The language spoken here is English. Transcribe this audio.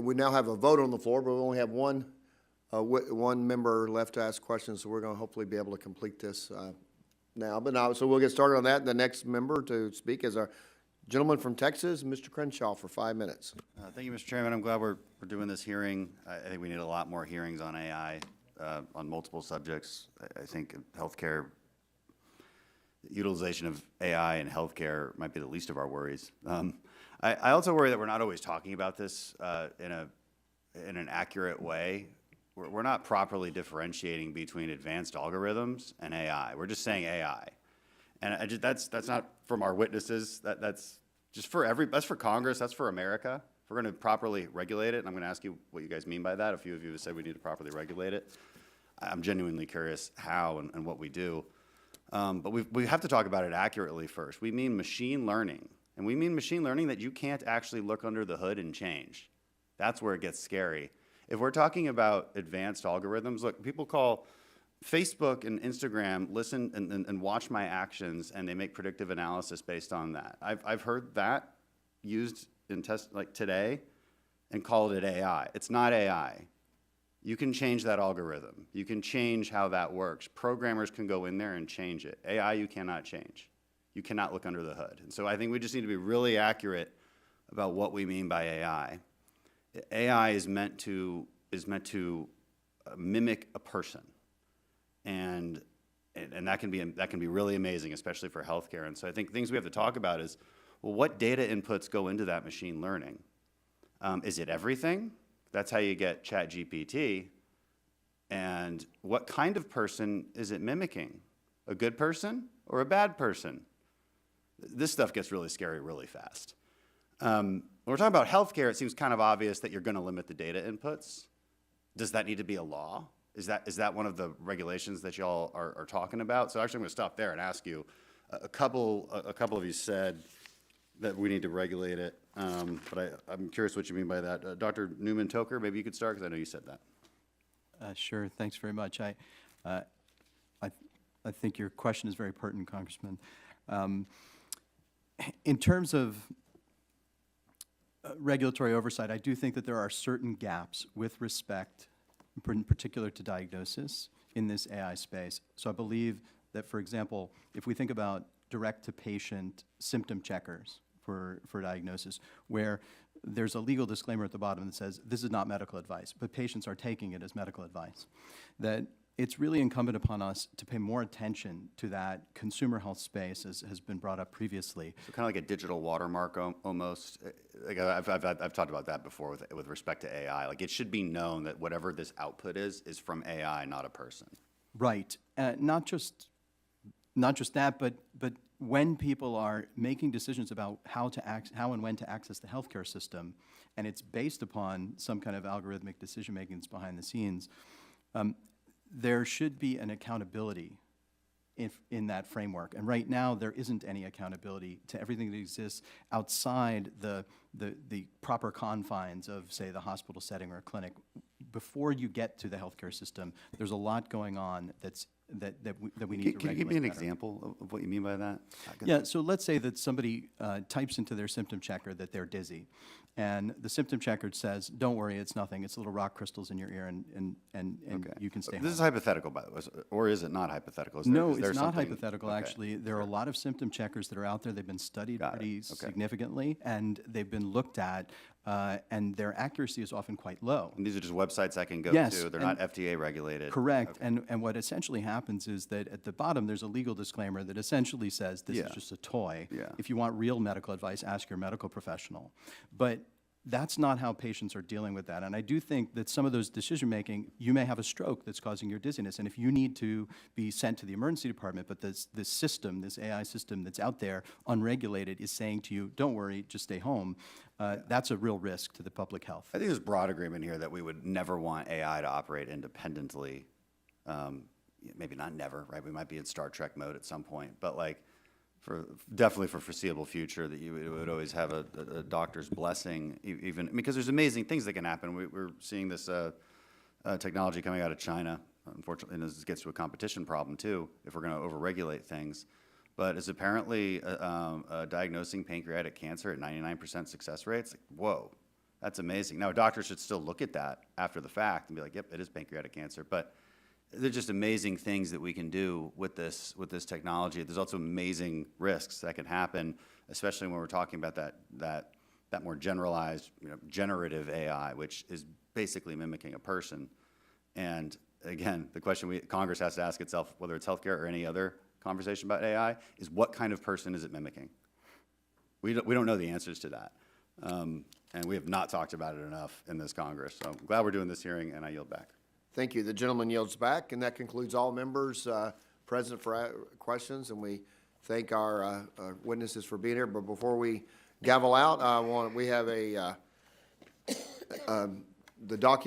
we now have a vote on the floor, but we only have one member left to ask questions, so we're going to hopefully be able to complete this now. So we'll get started on that. The next member to speak is our gentleman from Texas, Mr. Crenshaw, for 5 minutes. Thank you, Mr. Chairman. I'm glad we're doing this hearing. I think we need a lot more hearings on AI on multiple subjects. I think healthcare, utilization of AI in healthcare might be the least of our worries. I also worry that we're not always talking about this in an accurate way. We're not properly differentiating between advanced algorithms and AI. We're just saying AI. And that's not from our witnesses. That's just that's for Congress. That's for America. If we're going to properly regulate it, and I'm going to ask you what you guys mean by that. A few of you have said we need to properly regulate it. I'm genuinely curious how and what we do. But we have to talk about it accurately first. We mean machine learning. And we mean machine learning that you can't actually look under the hood and change. That's where it gets scary. If we're talking about advanced algorithms, look, people call Facebook and Instagram listen and watch my actions, and they make predictive analysis based on that. I've heard that used in tests like today and called it AI. It's not AI. You can change that algorithm. You can change how that works. Programmers can go in there and change it. AI you cannot change. You cannot look under the hood. And so I think we just need to be really accurate about what we mean by AI. AI is meant to mimic a person. And that can be really amazing, especially for healthcare. And so I think things we have to talk about is, well, what data inputs go into that machine learning? Is it everything? That's how you get ChatGPT. And what kind of person is it mimicking? A good person or a bad person? This stuff gets really scary really fast. When we're talking about healthcare, it seems kind of obvious that you're going to limit the data inputs. Does that need to be a law? Is that one of the regulations that y'all are talking about? So actually, I'm going to stop there and ask you. A couple of you said that we need to regulate it, but I'm curious what you mean by that. Dr. Newman-Toker, maybe you could start because I know you said that. Sure. Thanks very much. I think your question is very pertinent, Congressman. In terms of regulatory oversight, I do think that there are certain gaps with respect, in particular to diagnosis in this AI space. So I believe that, for example, if we think about direct-to-patient symptom checkers for diagnosis, where there's a legal disclaimer at the bottom that says this is not medical advice, but patients are taking it as medical advice, that it's really incumbent upon us to pay more attention to that consumer health space, as has been brought up previously. So kind of like a digital watermark almost. Like I've talked about that before with respect to AI. Like it should be known that whatever this output is from AI, not a person. Right. Not just that, but when people are making decisions about how and when to access the healthcare system, and it's based upon some kind of algorithmic decision making that's behind the scenes, there should be an accountability in that framework. And right now, there isn't any accountability to everything that exists outside the proper confines of, say, the hospital setting or a clinic. Before you get to the healthcare system, there's a lot going on that we need to regulate. Can you give me an better. example of what you mean by that? Yeah, so let's say that somebody types into their symptom checker that they're dizzy. And the symptom checker says, don't worry, it's nothing. It's little rock crystals in your ear, and Okay. you can stay home. This is hypothetical, by the way, or is it not hypothetical? No, is there it's not something- hypothetical, Okay. actually. There are a lot of symptom checkers that are out there. They've been studied Got it. pretty Okay. significantly, and they've been looked at, and their accuracy is often quite low. And these are just websites I can go Yes, to. They're and- not FDA regulated. Correct, and what essentially happens is that at the bottom there's a legal disclaimer that essentially says this Yeah. is just a toy. Yeah. If you want real medical advice, ask your medical professional. But that's not how patients are dealing with that. And I do think that some of those decision-making, you may have a stroke that's causing your dizziness. And if you need to be sent to the emergency department, but this system, this AI system that's out there, unregulated, is saying to you, don't worry, just stay home, that's a real risk to the public health. I think there's broad agreement here that we would never want AI to operate independently. Maybe not never, right? We might be in Star Trek mode at some point, but like, definitely for foreseeable future, that you would always have a doctor's blessing, even because there's amazing things that can happen. We're seeing this technology coming out of China, unfortunately, and this gets to a competition problem too, if we're going to overregulate things. But it's apparently diagnosing pancreatic cancer at 99% success rates. Like, whoa, That's amazing. Now, a doctor should still look at that after the fact and be like, yep, it is pancreatic cancer. But they're just amazing things that we can do with this technology. There's also amazing risks that can happen, especially when we're talking about that more generalized, generative AI, which is basically mimicking a person. And again, the question Congress has to ask itself, whether it's healthcare or any other conversation about AI, is what kind of person is it mimicking? We don't know the answers to that. And we have not talked about it enough in this Congress. So I'm glad we're doing this hearing, and I yield back. Thank you. The gentleman yields back, and that concludes all members present for questions, and we thank our witnesses for being here. But before we gavel out, we have the document